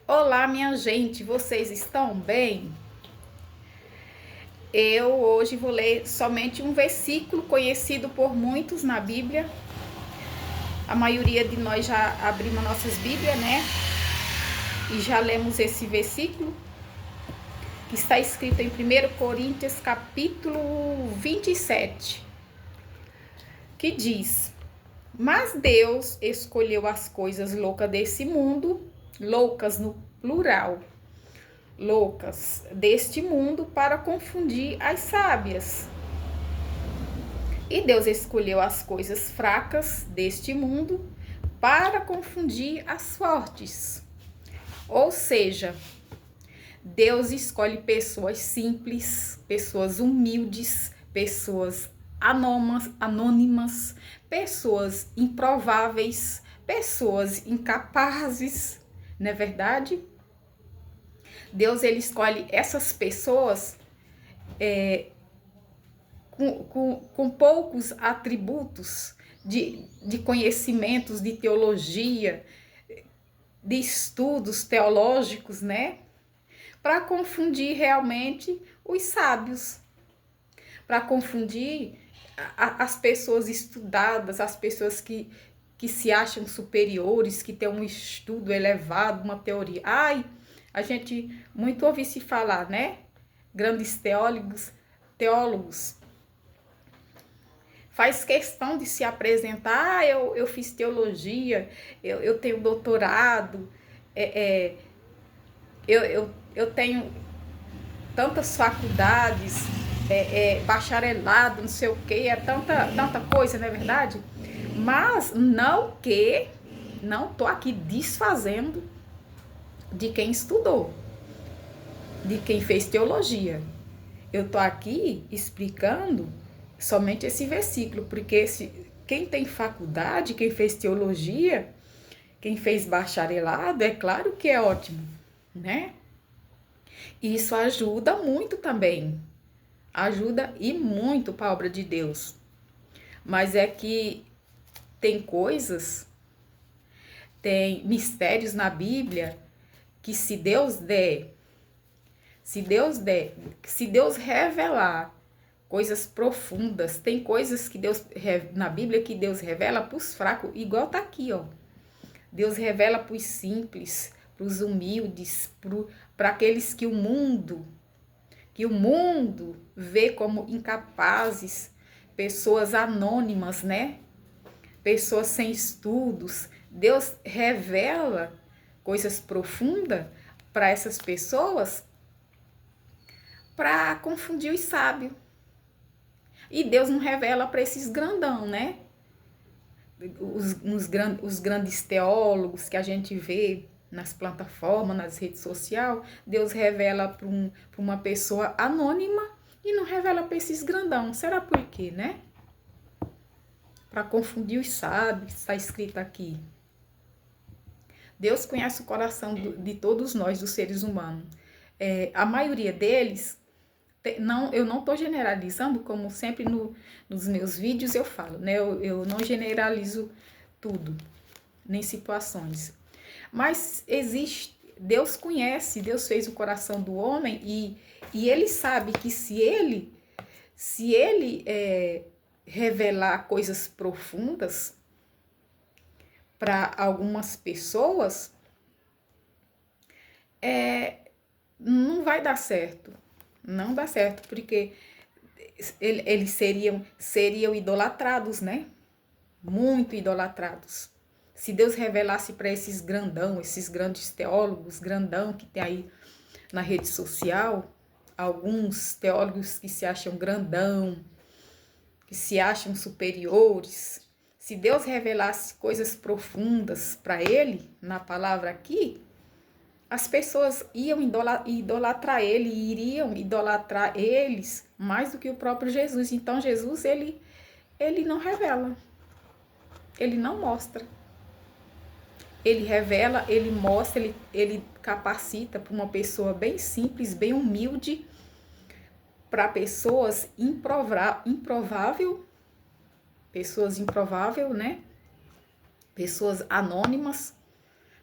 Olá, minha gente, vocês estão bem? Eu hoje vou ler somente um versículo conhecido por muitos na Bíblia. A maioria de nós já abrimos nossas Bíblias, né? E já lemos esse versículo, que está escrito em 1 Coríntios, capítulo 27, que diz: Mas Deus escolheu as coisas loucas desse mundo, loucas no plural, loucas deste mundo, para confundir as sábias. E Deus escolheu as coisas fracas deste mundo para confundir as fortes. Ou seja, Deus escolhe pessoas simples, pessoas humildes, pessoas anônimas, pessoas improváveis, pessoas incapazes, não é verdade? Deus ele escolhe essas pessoas com poucos atributos de conhecimentos, de teologia, de estudos teológicos, né? Para confundir realmente os sábios, para confundir as pessoas estudadas, as pessoas que se acham superiores, que têm um estudo elevado, uma teoria. Ai, a gente muito ouve se falar, né? Grandes teólogos faz questão de se apresentar. Eu fiz teologia, eu tenho doutorado, eu tenho tantas faculdades, bacharelado, não sei o que, é tanta coisa, não é verdade? Mas não tô aqui desfazendo de quem estudou, de quem fez teologia. Eu tô aqui explicando somente esse versículo, porque quem tem faculdade, quem fez teologia, quem fez bacharelado, é claro que é ótimo, né? E isso ajuda muito também, ajuda e muito para a obra de Deus. Mas é que tem coisas, tem mistérios na Bíblia que se Deus revelar coisas profundas, tem coisas que Deus na Bíblia que Deus revela para os fracos, igual tá aqui, ó. Deus revela para os simples, para os humildes, para aqueles que o mundo vê como incapazes, pessoas anônimas, né? Pessoas sem estudos. Deus revela coisas profundas para essas pessoas para confundir os sábios. E Deus não revela para esses grandão, né? Os grandes teólogos que a gente vê nas plataformas, nas redes sociais, Deus revela para uma pessoa anônima e não revela para esses grandão. Será por quê, né? Para confundir os sábios, está escrito aqui. Deus conhece o coração de todos nós, dos seres humanos. A maioria deles, eu não estou generalizando, como sempre nos meus vídeos eu falo, né? Eu não generalizo tudo, nem situações. Mas Deus conhece, Deus fez o coração do homem e ele sabe que se ele revelar coisas profundas para algumas pessoas, não vai dar certo. Não dá certo, porque eles seriam idolatrados, né? Muito idolatrados. Se Deus revelasse para esses grandão, esses grandes teólogos, grandão que tem aí na rede social, alguns teólogos que se acham grandão, que se acham superiores, se Deus revelasse coisas profundas para ele, na palavra aqui, as pessoas iam idolatrar ele, iriam idolatrar eles mais do que o próprio Jesus. Então Jesus, ele não revela, ele não mostra. Ele revela, ele mostra, ele capacita para uma pessoa bem simples, bem humilde, para pessoas improvável, né? Pessoas anônimas,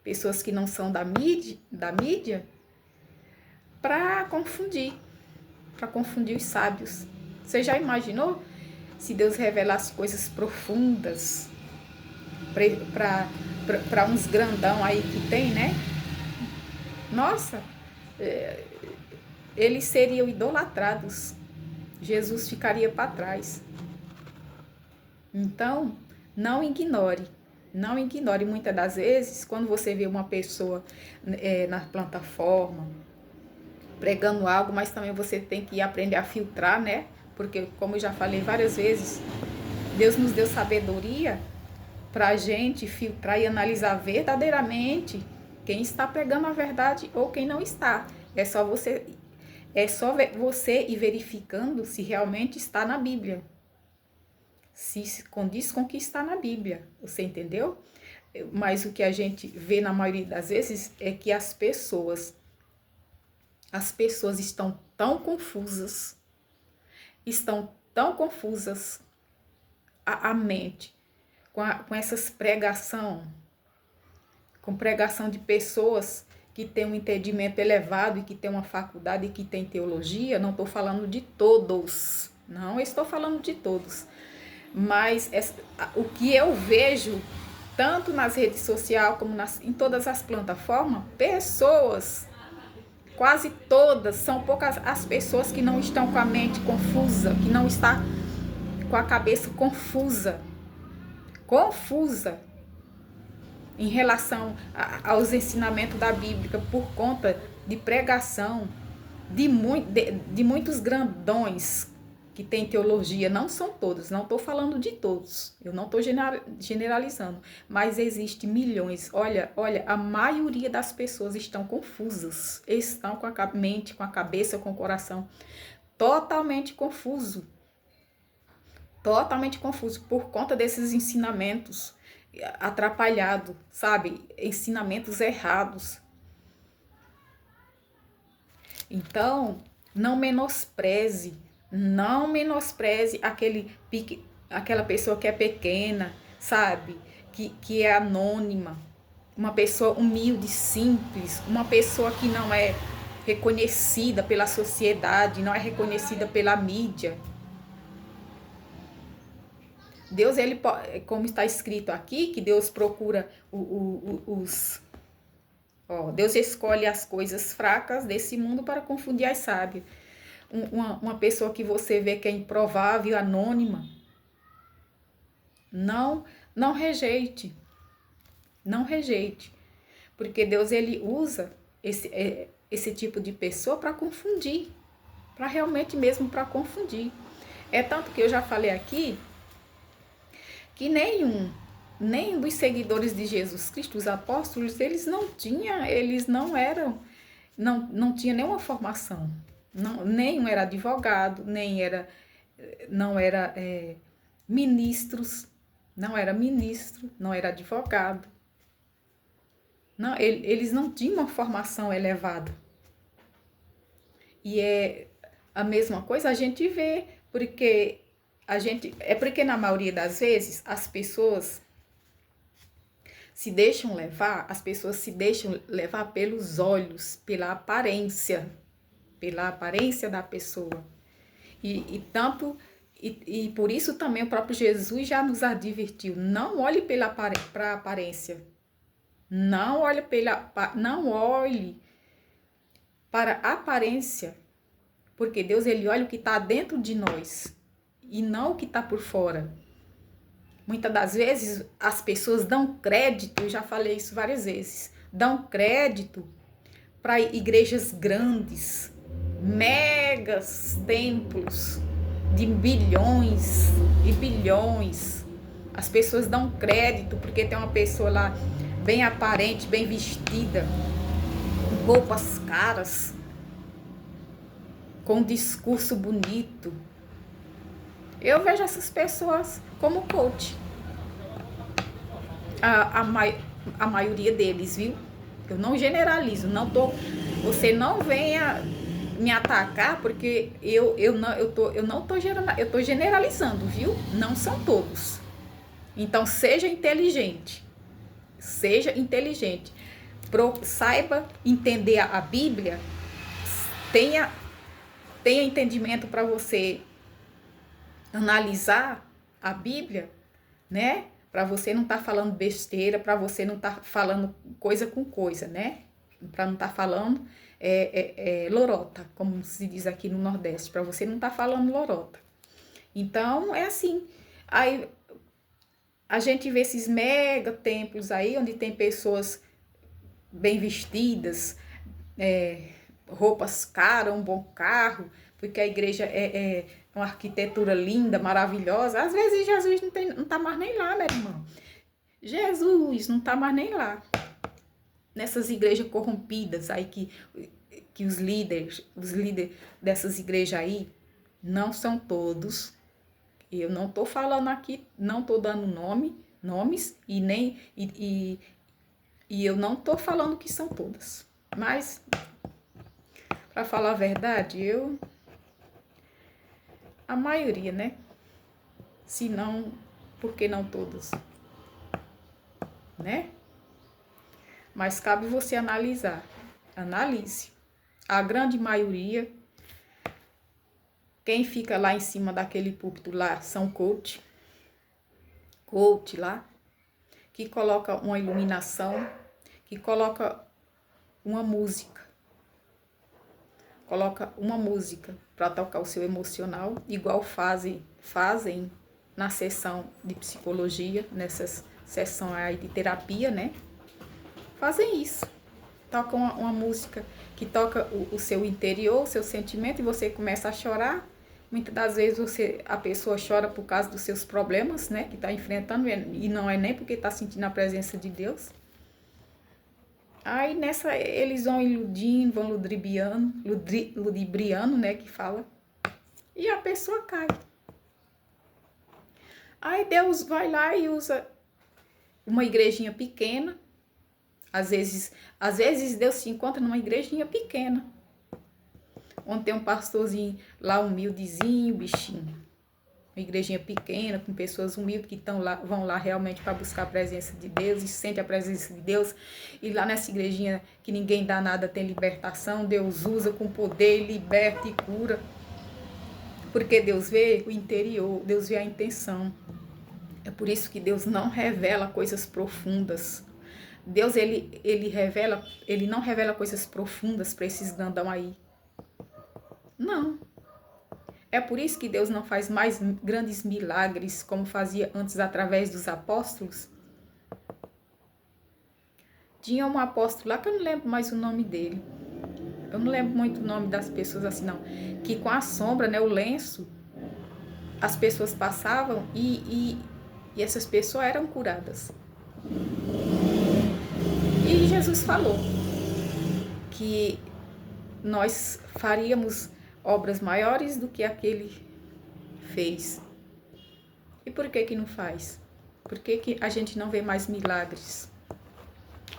pessoas que não são da mídia, para confundir os sábios. Você já imaginou se Deus revelasse coisas profundas para uns grandão aí que tem, né? Nossa, eles seriam idolatrados. Jesus ficaria para trás. Então, não ignore. Não ignore. Muitas das vezes, quando você vê uma pessoa na plataforma pregando algo, mas também você tem que aprender a filtrar, né? Porque, como eu já falei várias vezes, Deus nos deu sabedoria para a gente filtrar e analisar verdadeiramente quem está pregando a verdade ou quem não está. É só você ir verificando se realmente está na Bíblia. Se condiz com o que está na Bíblia. Você entendeu? Mas o que a gente vê na maioria das vezes é que as pessoas estão tão confusas, a mente, com essas com pregação de pessoas que têm um entendimento elevado e que têm uma faculdade e que têm teologia. Não estou falando de todos, não estou falando de todos, mas o que eu vejo, tanto nas redes sociais como em todas as plataformas, pessoas, quase todas, são poucas as pessoas que não estão com a mente confusa, que não está com a cabeça confusa em relação aos ensinamentos da Bíblia, por conta de pregação de muitos grandões que têm teologia. Não são todos, não estou falando de todos, eu não estou generalizando, mas existe milhões. Olha, a maioria das pessoas estão confusas, estão com a mente, com a cabeça, com o coração totalmente confuso por conta desses ensinamentos atrapalhados, sabe? Ensinamentos errados. Então, não menospreze aquela pessoa que é pequena, sabe? Que é anônima, uma pessoa humilde, simples, uma pessoa que não é reconhecida pela sociedade, não é reconhecida pela mídia. Deus, como está escrito aqui, que Deus procura Deus escolhe as coisas fracas desse mundo para confundir as sábias. Uma pessoa que você vê que é improvável, anônima, não rejeite. Não rejeite. Porque Deus, ele usa esse tipo de pessoa para confundir. Para realmente mesmo para confundir. É tanto que eu já falei aqui que nenhum dos seguidores de Jesus Cristo, os apóstolos, eles não tinham nenhuma formação. Nenhum era advogado, não era ministros, não era ministro, não era advogado. Não, eles não tinham uma formação elevada. E é a mesma coisa a gente vê, porque na maioria das vezes as pessoas se deixam levar pelos olhos, pela aparência da pessoa. E por isso também o próprio Jesus já nos advertiu: não olhe para a aparência. Não olhe para a aparência, porque Deus, ele olha o que está dentro de nós e não o que está por fora. Muitas das vezes as pessoas dão crédito, eu já falei isso várias vezes, dão crédito para igrejas grandes, megas templos de bilhões e bilhões. As pessoas dão crédito porque tem uma pessoa lá bem aparente, bem vestida, com roupas caras, com um discurso bonito. Eu vejo essas pessoas como coach. A maioria deles, viu? Eu não generalizo, você não venha me atacar, porque eu tô generalizando, viu? Não são todos. Então seja inteligente. saiba entender a Bíblia, tenha entendimento para você analisar a Bíblia, né? Para você não estar falando besteira, para você não estar falando coisa com coisa, né? Para não estar falando lorota, como se diz aqui no Nordeste, para você não estar falando lorota. Então, é assim. Aí a gente vê esses mega templos aí, onde tem pessoas bem vestidas, roupas caras, um bom carro, porque a igreja é uma arquitetura linda, maravilhosa. Às vezes Jesus não tá mais nem lá, meu irmão. Jesus não tá mais nem lá. Nessas igrejas corrompidas aí que os líderes dessas igrejas aí, não são todos. Eu não tô falando aqui, não tô dando nomes e eu não tô falando que são todas. Mas, para falar a verdade, a maioria, né? Se não, por que não todas? Né? Mas cabe você analisar. Analise. A grande maioria, quem fica lá em cima daquele púlpito lá são coach lá, que coloca uma iluminação, que coloca uma música. Coloca uma música para tocar o seu emocional, igual fazem na sessão de psicologia, nessas sessões aí de terapia, né? Fazem isso. Tocam uma música que toca o seu interior, o seu sentimento, e você começa a chorar. Muitas das vezes a pessoa chora por causa dos seus problemas, né? Que está enfrentando, e não é nem porque está sentindo a presença de Deus. Aí nessa eles vão iludindo, vão ludibriando, né? Que fala. E a pessoa cai. Aí Deus vai lá e usa uma igrejinha pequena. Às vezes Deus se encontra numa igrejinha pequena, onde tem um pastorzinho lá humildezinho, bichinho. Uma igrejinha pequena, com pessoas humildes que vão lá realmente para buscar a presença de Deus e sentem a presença de Deus. E lá nessa igrejinha que ninguém dá nada, tem libertação. Deus usa com poder, liberta e cura. Porque Deus vê o interior, Deus vê a intenção. É por isso que Deus não revela coisas profundas. Deus, ele não revela coisas profundas para esses grandão aí. Não. É por isso que Deus não faz mais grandes milagres como fazia antes através dos apóstolos. Tinha um apóstolo lá que eu não lembro mais o nome dele. Eu não lembro muito o nome das pessoas assim, não. Que com a sombra, né, o lenço, as pessoas passavam e essas pessoas eram curadas. E Jesus falou que nós faríamos obras maiores do que aquele fez. E por que não faz? Por que a gente não vê mais milagres,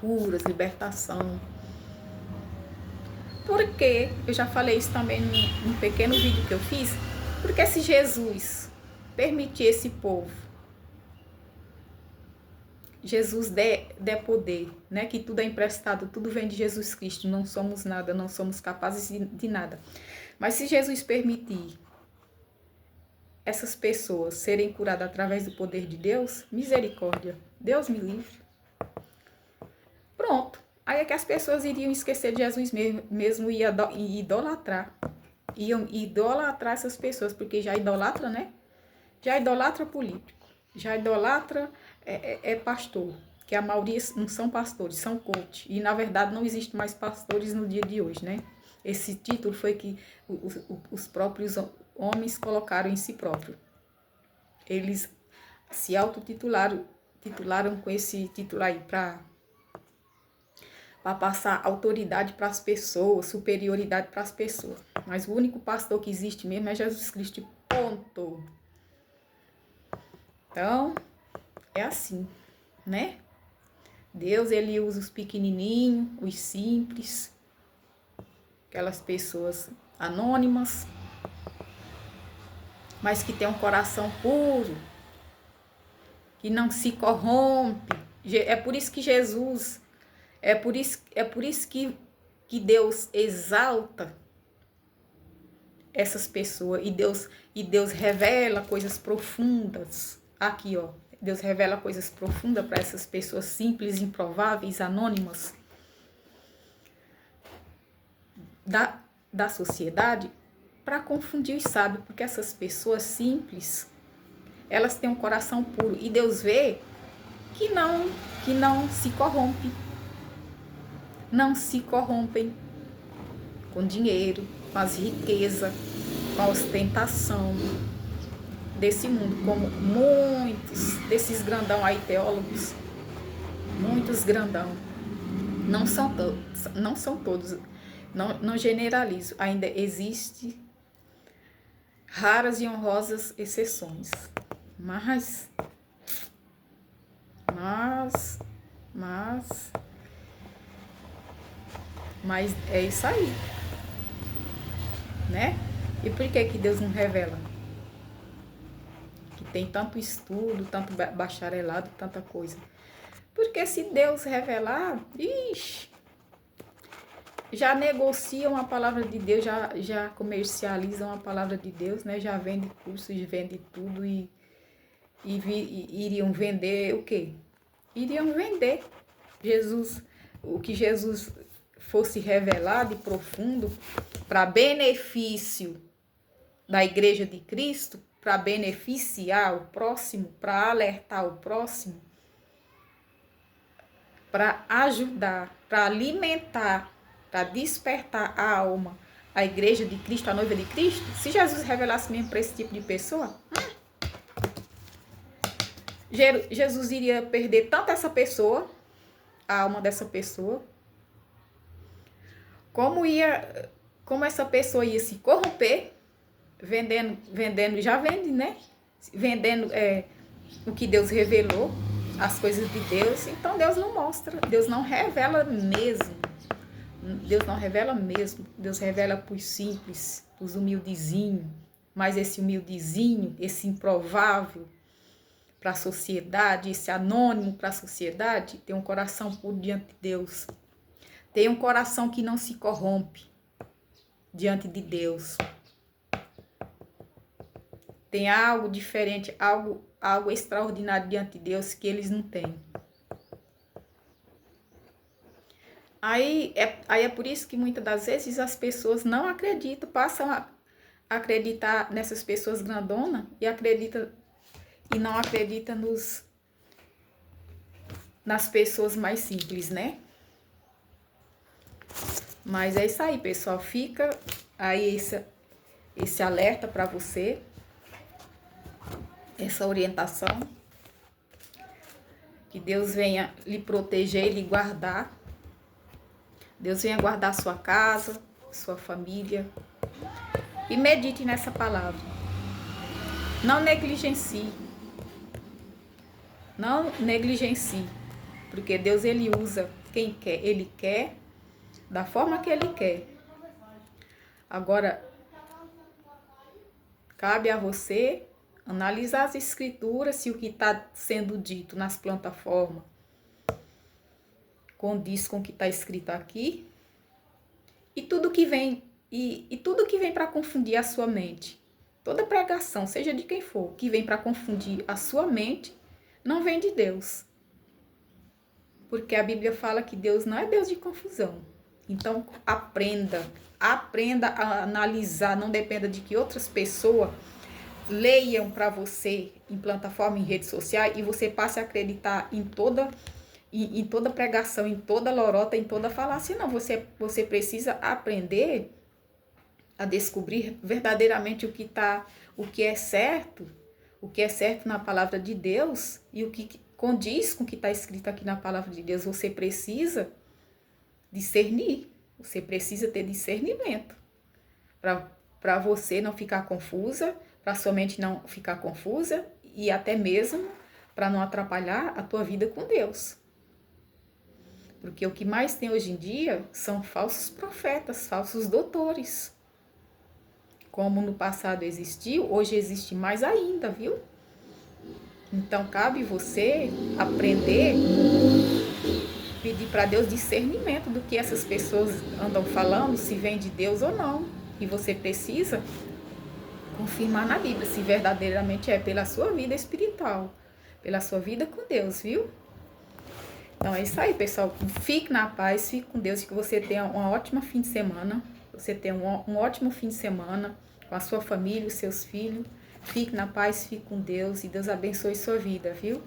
curas, libertação? Porque, eu já falei isso também num pequeno vídeo que eu fiz, porque se Jesus permitir esse povo, Jesus der poder, né? Que tudo é emprestado, tudo vem de Jesus Cristo, não somos nada, não somos capazes de nada. Mas se Jesus permitir essas pessoas serem curadas através do poder de Deus, misericórdia, Deus me livre. Pronto. Aí é que as pessoas iriam esquecer de Jesus mesmo e idolatrar. Iam idolatrar essas pessoas, porque já idolatra, né? Já idolatra político, já idolatra pastor, que a maioria não são pastores, são coach. E na verdade não existe mais pastores no dia de hoje, né? Esse título foi que os próprios homens colocaram em si próprio. Eles se autotitularam com esse título aí para passar autoridade para as pessoas, superioridade para as pessoas. Mas o único pastor que existe mesmo é Jesus Cristo. Ponto. Então, é assim, né? Deus, ele usa os pequenininhos, os simples, aquelas pessoas anônimas, mas que tem um coração puro, que não se corrompe. É por isso que Jesus, É por isso que Deus exalta essas pessoas e Deus revela coisas profundas. Aqui, ó, Deus revela coisas profundas para essas pessoas simples, improváveis, anônimas da sociedade, para confundir os sábios, porque essas pessoas simples, elas têm um coração puro e Deus vê que não se corrompe, não se corrompem com dinheiro, com as riquezas, com a ostentação desse mundo, como muitos desses grandão aí teólogos, muitos grandão, não são todos, não generalizo, ainda existe raras e honrosas exceções, mas é isso aí, né? E por que Deus não revela? Que tem tanto estudo, tanto bacharelado, tanta coisa. Porque se Deus revelar, ixi, já negociam a palavra de Deus, já comercializam a palavra de Deus, né? Já vende cursos, vende tudo e iriam vender o quê? Iriam vender o que Jesus fosse revelado e profundo para benefício da Igreja de Cristo, para beneficiar o próximo, para alertar o próximo, para ajudar, para alimentar, para despertar a alma, a Igreja de Cristo, a noiva de Cristo. Se Jesus revelasse mesmo para esse tipo de pessoa, Jesus iria perder tanto essa pessoa, a alma dessa pessoa, como essa pessoa ia se corromper, vendendo, já vende, né? Vendendo o que Deus revelou, as coisas de Deus. Então Deus não mostra, Deus não revela mesmo. Deus não revela mesmo. Deus revela para os simples, para os humildezinhos. Mas esse humildezinho, esse improvável para a sociedade, esse anônimo para a sociedade, tem um coração puro diante de Deus. Tem um coração que não se corrompe diante de Deus. Tem algo diferente, algo extraordinário diante de Deus que eles não têm. Aí é por isso que muitas das vezes as pessoas não acreditam, passam a acreditar nessas pessoas grandonas e não acreditam nas pessoas mais simples, né? Mas é isso aí, pessoal. Fica aí esse alerta para você, essa orientação. Que Deus venha lhe proteger e lhe guardar. Deus venha guardar sua casa, sua família. E medite nessa palavra. Não negligencie. Não negligencie. Porque Deus, Ele usa quem quer. Ele quer da forma que Ele quer. Agora, cabe a você analisar as escrituras, se o que está sendo dito nas plataformas condiz com o que está escrito aqui. E tudo que vem, tudo que vem para confundir a sua mente. Toda pregação, seja de quem for, que vem para confundir a sua mente, não vem de Deus. Porque a Bíblia fala que Deus não é Deus de confusão. Então, aprenda a analisar, não dependa de que outras pessoas leiam para você em plataforma, em redes sociais, e você passe a acreditar em toda pregação, em toda lorota, em toda falácia. Não, você precisa aprender a descobrir verdadeiramente o que é certo na palavra de Deus e o que condiz com o que está escrito aqui na palavra de Deus. Você precisa discernir, você precisa ter discernimento para você não ficar confusa, para sua mente não ficar confusa e até mesmo para não atrapalhar a tua vida com Deus. Porque o que mais tem hoje em dia são falsos profetas, falsos doutores. Como no passado existiu, hoje existe mais ainda, viu? Então cabe você aprender pedir para Deus discernimento do que essas pessoas andam falando, se vem de Deus ou não. E você precisa confirmar na Bíblia se verdadeiramente é pela sua vida espiritual, pela sua vida com Deus, viu? Então é isso aí, pessoal. Fique na paz, fique com Deus, que você tenha um ótimo fim de semana. Você tenha um ótimo fim de semana com a sua família, os seus filhos. Fique na paz, fique com Deus e Deus abençoe sua vida, viu?